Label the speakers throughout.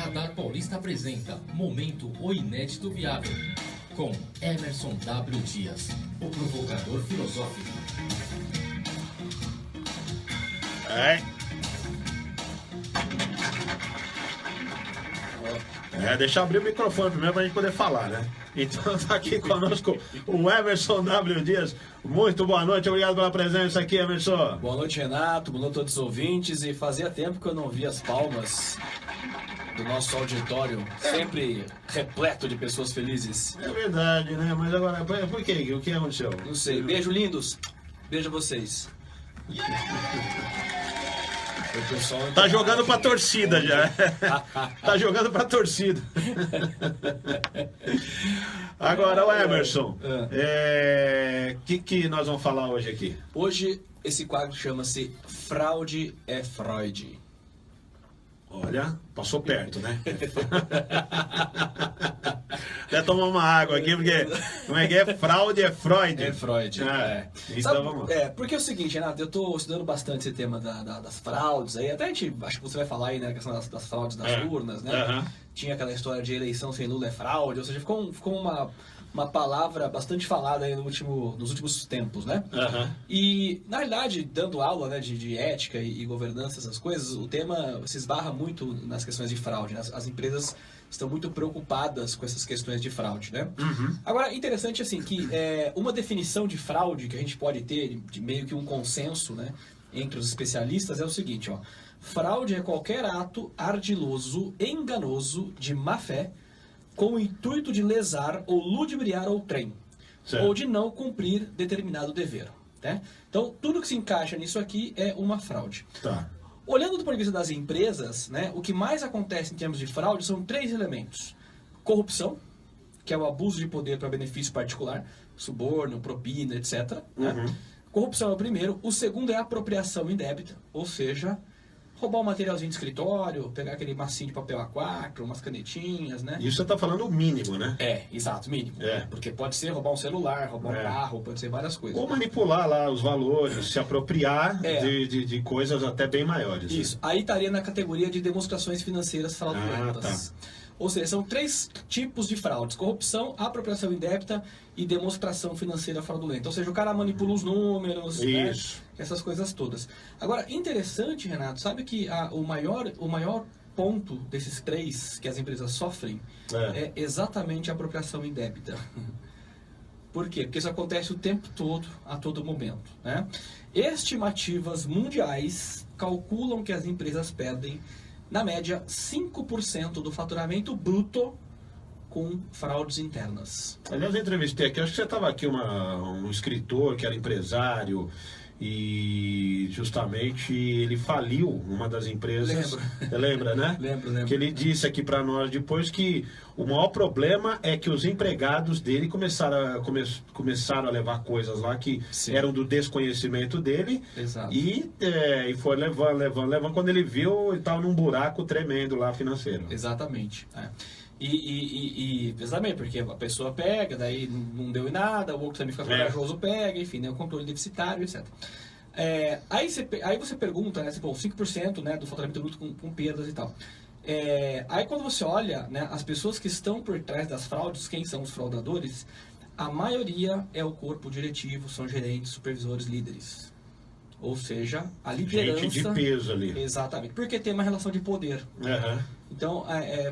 Speaker 1: Radar Paulista apresenta Momento O Inédito Viável, com Emerson W. Dias, o provocador filosófico.
Speaker 2: Deixa eu abrir o microfone primeiro pra gente poder falar, né? Então tá aqui conosco o Emerson W. Dias. Muito boa noite, obrigado pela presença aqui, Emerson.
Speaker 3: Boa noite, Renato, boa noite a todos os ouvintes. E fazia tempo que eu não via as palmas do nosso auditório, sempre repleto de pessoas felizes.
Speaker 2: É verdade, né? Mas agora, por quê? O que aconteceu?
Speaker 3: Não sei, beijo lindos, beijo a vocês. O pessoal
Speaker 2: Tá jogando pra torcida já. Tá jogando pra torcida. Agora, o Emerson, que nós vamos falar hoje aqui?
Speaker 3: Hoje, esse quadro chama-se Fraude é Freud.
Speaker 2: Olha, passou perto, né? Até tomar uma água aqui, porque como é que é? Fraude é Freud.
Speaker 3: É Freud,
Speaker 2: Então
Speaker 3: Sabe,
Speaker 2: vamos.
Speaker 3: Porque é o seguinte, Renato, eu tô estudando bastante esse tema das fraudes aí, até acho que você vai falar aí, né, a questão das fraudes das urnas, né? Tinha aquela história de eleição sem Lula é fraude, ou seja, ficou uma palavra bastante falada aí nos últimos tempos, né? E, na realidade, dando aula, né, de ética e governança, essas coisas, o tema se esbarra muito nas questões de fraude, né? As empresas estão muito preocupadas com essas questões de fraude, né? Agora, interessante, assim, que uma definição de fraude que a gente pode ter, de meio que um consenso, né, entre os especialistas, é o seguinte, ó. Fraude é qualquer ato ardiloso, enganoso, de má fé, com o intuito de lesar ou ludibriar outrem, ou de não cumprir determinado dever, né? Então, tudo que se encaixa nisso aqui é uma fraude.
Speaker 2: Tá.
Speaker 3: Olhando do ponto de vista das empresas, né, o que mais acontece em termos de fraude são 3 elementos. Corrupção, que é o abuso de poder para benefício particular, suborno, propina, etc. Né? Corrupção é o primeiro. O segundo é apropriação indébita, ou seja, roubar um materialzinho de escritório, pegar aquele massinho de papel A4, umas canetinhas, né?
Speaker 2: Isso você tá falando o mínimo, né?
Speaker 3: Exato, mínimo. Porque pode ser roubar um celular, roubar um carro, pode ser várias coisas.
Speaker 2: Ou manipular lá os valores, se apropriar de coisas até bem maiores.
Speaker 3: Isso. Aí estaria na categoria de demonstrações financeiras fraudulentas. Ou seja, são 3 tipos de fraudes: corrupção, apropriação indébita e demonstração financeira fraudulenta. Ou seja, o cara manipula os números, né? Essas coisas todas. Agora, interessante, Renato, sabe que o maior ponto desses 3 que as empresas sofrem é exatamente a apropriação indébita. Por quê? Porque isso acontece o tempo todo, a todo momento, né? Estimativas mundiais calculam que as empresas perdem, na média, 5% do faturamento bruto com fraudes internas.
Speaker 2: Aliás, eu entrevistei aqui, acho que você estava aqui um escritor que era empresário e justamente ele faliu uma das empresas.
Speaker 3: Lembro.
Speaker 2: Você lembra, né?
Speaker 3: Lembro.
Speaker 2: Que ele disse aqui para nós depois que o maior problema é que os empregados dele começaram a levar coisas lá que eram do desconhecimento dele.
Speaker 3: Exato.
Speaker 2: E foi levando. Quando ele viu, ele estava num buraco tremendo lá financeiro.
Speaker 3: Exatamente. Exatamente, porque a pessoa pega, daí não deu em nada, o outro também fica corajoso, pega, enfim, né, o controle deficitário, etc. Aí você pergunta, né, 5%, né, do faturamento bruto com perdas e tal. Aí quando você olha, né, as pessoas que estão por trás das fraudes, quem são os fraudadores, a maioria é o corpo diretivo, são gerentes, supervisores, líderes. Ou seja, a liderança...
Speaker 2: Gente de peso ali.
Speaker 3: Exatamente, porque tem uma relação de poder. Então,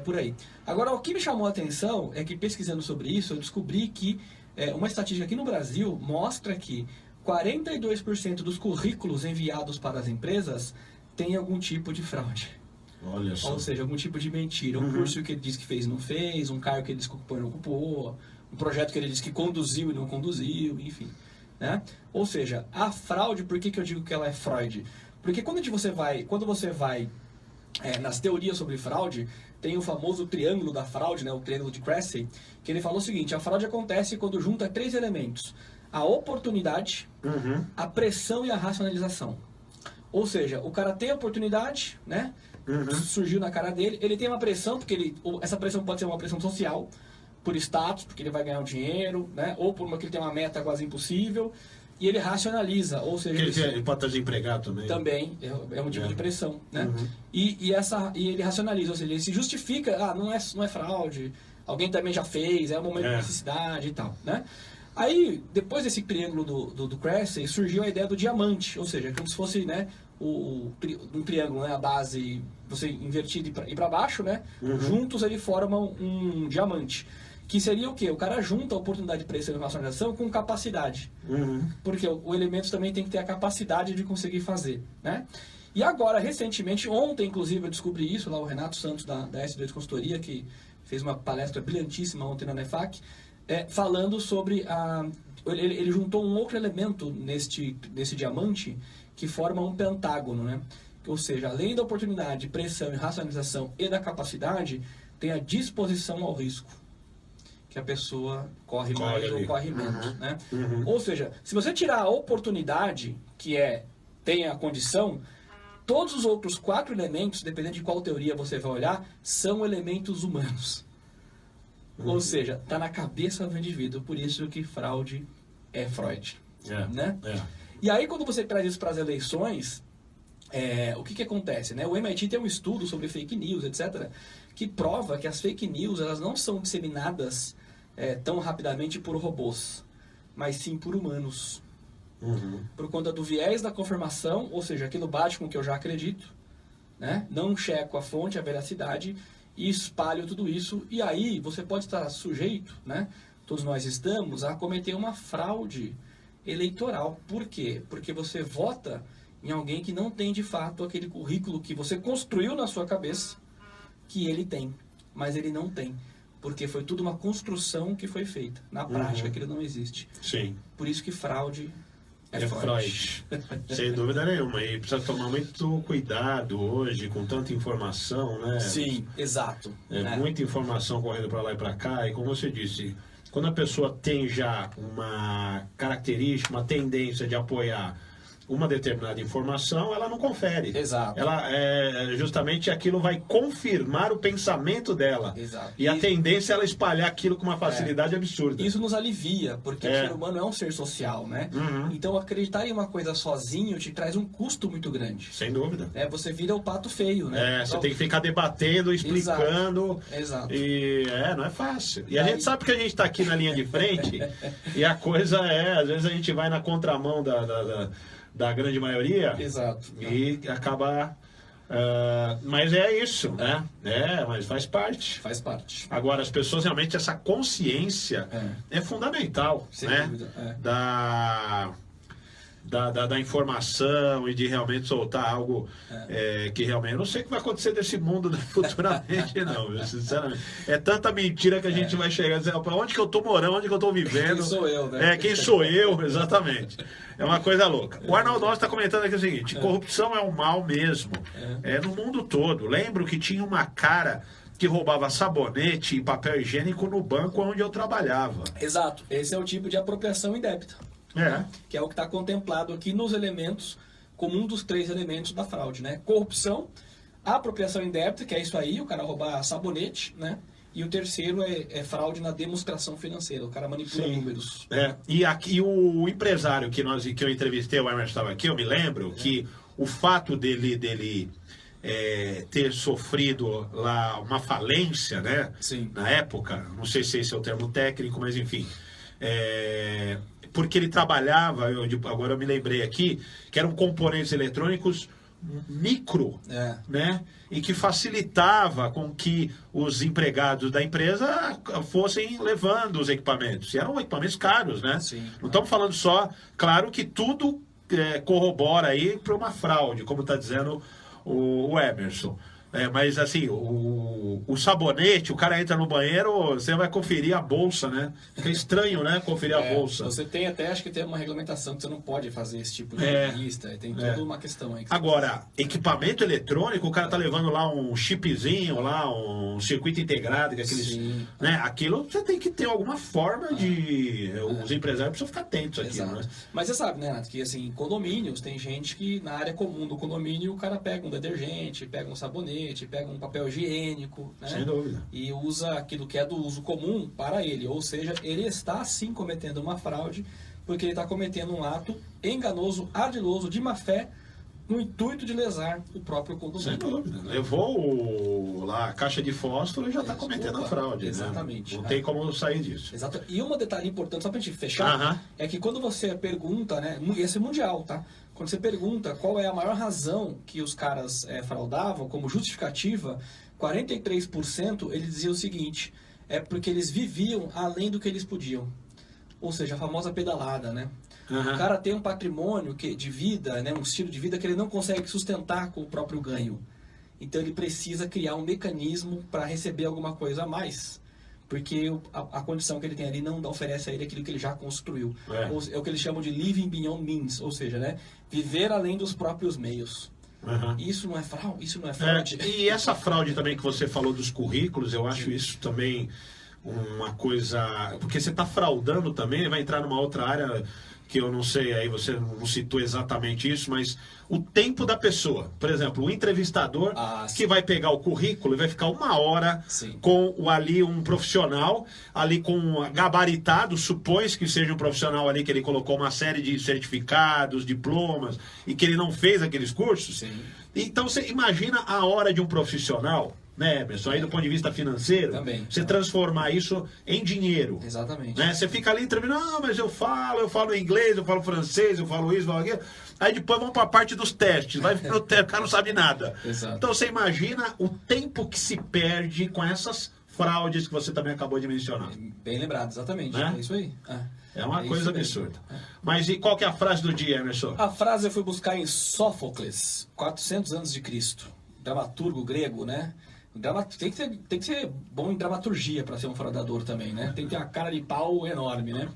Speaker 3: por aí. Agora, o que me chamou a atenção é que, pesquisando sobre isso, eu descobri que uma estatística aqui no Brasil mostra que 42% dos currículos enviados para as empresas tem algum tipo de fraude.
Speaker 2: Olha só.
Speaker 3: Ou seja, algum tipo de mentira. Um curso que ele disse que fez e não fez, um cargo que ele disse que ocupou e não ocupou, um projeto que ele disse que conduziu e não conduziu, enfim. Né? Ou seja, a fraude, por que eu digo que ela é Freud? Porque quando você vai nas teorias sobre fraude, tem o famoso triângulo da fraude, né, o triângulo de Cressey, que ele falou o seguinte: a fraude acontece quando junta 3 elementos: a oportunidade, a pressão e a racionalização. Ou seja, o cara tem a oportunidade, né, surgiu na cara dele, ele tem uma pressão, porque essa pressão pode ser uma pressão social, por status, porque ele vai ganhar um dinheiro, né, ou porque ele tem uma meta quase impossível. e ele racionaliza, ou seja...
Speaker 2: Porque ele pode estar desempregado também.
Speaker 3: Também, é um tipo de pressão, né?
Speaker 2: Uhum.
Speaker 3: E ele racionaliza, ou seja, ele se justifica, não é fraude, alguém também já fez, é um momento de necessidade e tal, né? Aí, depois desse triângulo do Cressey, surgiu a ideia do diamante, ou seja, como se fosse, né, um triângulo, né, a base, você invertido e para baixo, né? Juntos ele formam um diamante. Que seria o quê? O cara junta a oportunidade de pressão e racionalização com capacidade. Porque o elemento também tem que ter a capacidade de conseguir fazer, né? E agora, recentemente, ontem, inclusive, eu descobri isso, lá o Renato Santos, da S2 Consultoria, que fez uma palestra brilhantíssima ontem na NEFAC, falando sobre ele juntou um outro elemento nesse diamante que forma um pentágono, né? Ou seja, além da oportunidade de pressão e racionalização e da capacidade, tem a disposição ao risco, que a pessoa corre mais ali, ou corre menos, né? Ou seja, se você tirar a oportunidade, que tem a condição, todos os outros 4 elementos, dependendo de qual teoria você vai olhar, são elementos humanos. Ou seja, está na cabeça do indivíduo, por isso que fraude é Freud, né? E aí, quando você traz isso para as eleições, o que acontece, né? O MIT tem um estudo sobre fake news, etc., que prova que as fake news elas não são disseminadas tão rapidamente por robôs, mas sim por humanos. Por conta do viés da confirmação, ou seja, aquilo bate com o que eu já acredito, né? Não checo a fonte, a veracidade, e espalho tudo isso, e aí você pode estar sujeito, né? Todos nós estamos, a cometer uma fraude eleitoral. Por quê? Porque você vota em alguém que não tem de fato aquele currículo que você construiu na sua cabeça que ele tem, mas ele não tem, porque foi tudo uma construção que foi feita. Na prática, aquilo não existe.
Speaker 2: Sim.
Speaker 3: Por isso que fraude
Speaker 2: é Freud. Sem dúvida nenhuma. E precisa tomar muito cuidado hoje com tanta informação, né?
Speaker 3: Sim, exato.
Speaker 2: Muita informação correndo para lá e para cá. E como você disse, quando a pessoa tem já uma característica, uma tendência de apoiar uma determinada informação, ela não confere.
Speaker 3: Exato.
Speaker 2: Ela, justamente aquilo vai confirmar o pensamento dela.
Speaker 3: Exato.
Speaker 2: E a tendência é ela espalhar aquilo com uma facilidade absurda.
Speaker 3: Isso nos alivia, porque o ser humano é um ser social, né? Então, acreditar em uma coisa sozinho te traz um custo muito grande.
Speaker 2: Sem dúvida.
Speaker 3: Você vira o pato feio, né?
Speaker 2: Você tem que ficar debatendo, explicando.
Speaker 3: Exato.
Speaker 2: E não é fácil. E a gente sabe que a gente está aqui na linha de frente e a coisa às vezes a gente vai na contramão da grande maioria.
Speaker 3: Exato.
Speaker 2: E acaba... mas é isso, né? Mas faz parte.
Speaker 3: Faz parte.
Speaker 2: Agora, as pessoas realmente, essa consciência é fundamental,
Speaker 3: sem
Speaker 2: né?
Speaker 3: dúvida.
Speaker 2: Da informação e de realmente soltar algo que realmente... Eu não sei o que vai acontecer desse mundo futuramente, não, sinceramente. É tanta mentira que a gente vai chegar e dizer, onde que eu tô morando, onde que eu tô vivendo.
Speaker 3: Quem sou eu, né?
Speaker 2: Quem sou eu, exatamente. É uma coisa louca. O Arnaldo está comentando aqui o seguinte, corrupção é um mal mesmo, no mundo todo. Lembro que tinha uma cara que roubava sabonete e papel higiênico no banco onde eu trabalhava.
Speaker 3: Exato. Esse é o tipo de apropriação indébita. Que é o que está contemplado aqui nos elementos, como um dos 3 elementos da fraude, né? Corrupção, apropriação indébita, que é isso aí, o cara roubar sabonete, né? E o terceiro é fraude na demonstração financeira, o cara manipula números.
Speaker 2: E aqui o empresário que eu entrevistei, o Emerson estava aqui, eu me lembro que o fato dele ter sofrido lá uma falência, né?
Speaker 3: Sim.
Speaker 2: Na época, não sei se esse é o termo técnico, mas enfim... porque ele trabalhava, agora eu me lembrei aqui, que eram componentes eletrônicos micro, né? E que facilitava com que os empregados da empresa fossem levando os equipamentos. E eram equipamentos caros, né?
Speaker 3: Sim.
Speaker 2: Não estamos falando só... Claro que tudo corrobora aí para uma fraude, como está dizendo o Emerson. Mas assim, o sabonete, o cara entra no banheiro, você vai conferir a bolsa, né? Fica estranho, né? Conferir a bolsa.
Speaker 3: Você tem acho que tem uma regulamentação que você não pode fazer esse tipo de lista. Tem toda uma questão aí.
Speaker 2: Agora, equipamento eletrônico, o cara tá levando lá um chipzinho, lá um circuito integrado, que aqueles, né? Aquilo você tem que ter alguma forma de... Os empresários precisam ficar atentos aqui, né?
Speaker 3: Mas você sabe, né, Renato, que assim, condomínios, tem gente que na área comum do condomínio, o cara pega um detergente, pega um sabonete, pega um papel higiênico, né?
Speaker 2: Sem dúvida.
Speaker 3: E usa aquilo que é do uso comum para ele. Ou seja, ele está sim cometendo uma fraude, porque ele está cometendo um ato enganoso, ardiloso, de má fé, no intuito de lesar o próprio
Speaker 2: Sem
Speaker 3: condutor.
Speaker 2: dúvida. Levou lá a caixa de fósforo e já está cometendo a fraude.
Speaker 3: Exatamente.
Speaker 2: Né? Não tem como sair disso.
Speaker 3: Exato. E um detalhe importante, só pra gente fechar, é que quando você pergunta, né, esse é mundial, tá? Quando você pergunta qual é a maior razão que os caras fraudavam como justificativa, 43% eles diziam o seguinte, é porque eles viviam além do que eles podiam. Ou seja, a famosa pedalada, né? O cara tem um patrimônio de vida, né, um estilo de vida que ele não consegue sustentar com o próprio ganho. Então ele precisa criar um mecanismo para receber alguma coisa a mais. Porque a condição que ele tem ali não oferece a ele aquilo que ele já construiu. É o que eles chamam de living beyond means, ou seja, né, viver além dos próprios meios. Isso não é fraude? Isso não é fraude?
Speaker 2: E essa fraude também que você falou dos currículos, eu acho isso também uma coisa... Porque você está fraudando também, vai entrar numa outra área... que eu não sei, aí você não citou exatamente isso, mas o tempo da pessoa. Por exemplo, o entrevistador que vai pegar o currículo e vai ficar 1 hora com ali um profissional, ali com gabaritado, supõe-se que seja um profissional ali que ele colocou uma série de certificados, diplomas, e que ele não fez aqueles cursos.
Speaker 3: Sim.
Speaker 2: Então você imagina a hora de um profissional, né, pessoal, aí do ponto de vista financeiro,
Speaker 3: também,
Speaker 2: você transformar isso em dinheiro.
Speaker 3: Exatamente.
Speaker 2: Né? Você fica ali entrevistando, não, mas eu falo inglês, eu falo francês, eu falo isso, eu falo aquilo. Aí depois vamos para a parte dos testes, vai ver o teste, o cara não sabe nada.
Speaker 3: Exato.
Speaker 2: Então você imagina o tempo que se perde com essas fraudes que você também acabou de mencionar.
Speaker 3: Bem lembrado, exatamente.
Speaker 2: Né?
Speaker 3: É isso aí.
Speaker 2: É uma coisa absurda. Mas e qual que é a frase do dia, Emerson?
Speaker 3: A frase eu fui buscar em Sófocles, 400 antes de Cristo. Dramaturgo grego, né? Tem que ser bom em dramaturgia para ser um fraudador também, né? Tem que ter uma cara de pau enorme, né?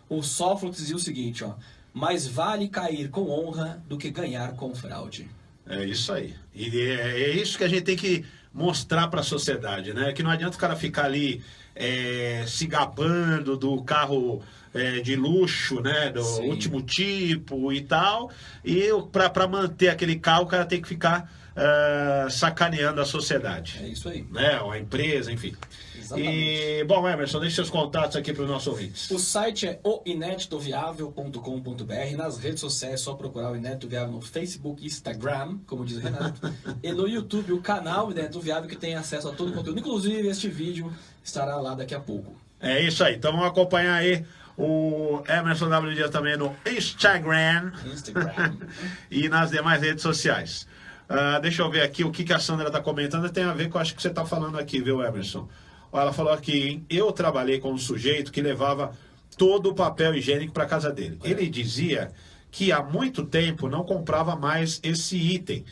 Speaker 3: O Sófocles dizia o seguinte, ó: mais vale cair com honra do que ganhar com fraude.
Speaker 2: É isso aí. E é isso que a gente tem que mostrar para a sociedade, né? Que não adianta o cara ficar ali se gabando do carro de luxo, né? Do último tipo e tal. E para manter aquele carro, o cara tem que ficar sacaneando a sociedade.
Speaker 3: É isso aí.
Speaker 2: Né? Ou a empresa, enfim.
Speaker 3: Exatamente.
Speaker 2: E, bom, Emerson, deixe seus contatos aqui para os nossos ouvintes.
Speaker 3: O site é oineditoviável.com.br. Nas redes sociais é só procurar o Inédito Viável no Facebook e Instagram, como diz o Renato. E no YouTube, o canal Inédito Viável, que tem acesso a todo o conteúdo. Inclusive, este vídeo estará lá daqui a pouco.
Speaker 2: É isso aí. Então vamos acompanhar aí o Emerson W. Dias também no Instagram. E nas demais redes sociais. Deixa eu ver aqui o que a Sandra está comentando. Tem a ver com acho que você está falando aqui, viu, Emerson? Ela falou aqui, hein? Eu trabalhei com um sujeito que levava todo o papel higiênico para casa dele. Ele dizia que há muito tempo não comprava mais esse item.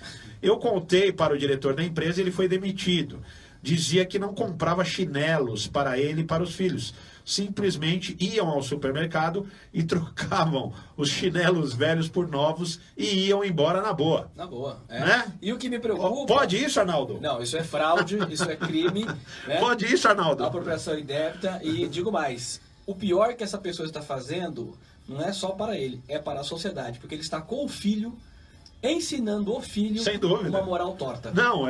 Speaker 2: Eu contei para o diretor da empresa e ele foi demitido. Dizia que não comprava chinelos para ele e para os filhos. Simplesmente iam ao supermercado e trocavam os chinelos velhos por novos e iam embora na boa.
Speaker 3: Na boa,
Speaker 2: né?
Speaker 3: E o que me preocupa...
Speaker 2: Pode isso, Arnaldo?
Speaker 3: Não, isso é fraude, isso é crime. Né?
Speaker 2: Pode isso, Arnaldo?
Speaker 3: Apropriação indébita. E digo mais, o pior que essa pessoa está fazendo não é só para ele, é para a sociedade. Porque ele está com o filho, ensinando o filho
Speaker 2: sem dúvida
Speaker 3: uma moral torta.
Speaker 2: Não,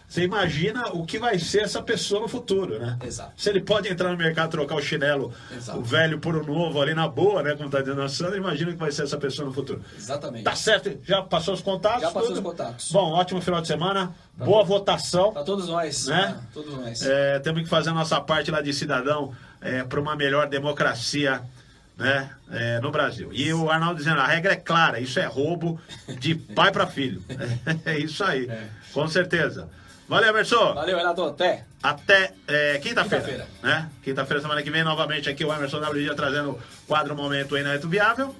Speaker 2: você imagina o que vai ser essa pessoa no futuro, né?
Speaker 3: Exato.
Speaker 2: Se ele pode entrar no mercado, trocar o chinelo, o velho por o novo ali na boa, né? Como está dizendo a Sandra, imagina o que vai ser essa pessoa no futuro.
Speaker 3: Exatamente.
Speaker 2: Tá certo? Já passou os contatos?
Speaker 3: Já passou os contatos.
Speaker 2: Bom, ótimo final de semana. Boa votação.
Speaker 3: Para todos nós.
Speaker 2: Né?
Speaker 3: Todos nós.
Speaker 2: Temos que fazer a nossa parte lá de cidadão para uma melhor democracia, né, no Brasil. E o Arnaldo dizendo, a regra é clara, isso é roubo de pai para filho. É isso aí, com certeza. Valeu, Emerson.
Speaker 3: Valeu, Renato.
Speaker 2: Até quinta-feira. Né? Quinta-feira, semana que vem, novamente aqui o Emerson W. Dias trazendo o quadro Momento Inédito Viável.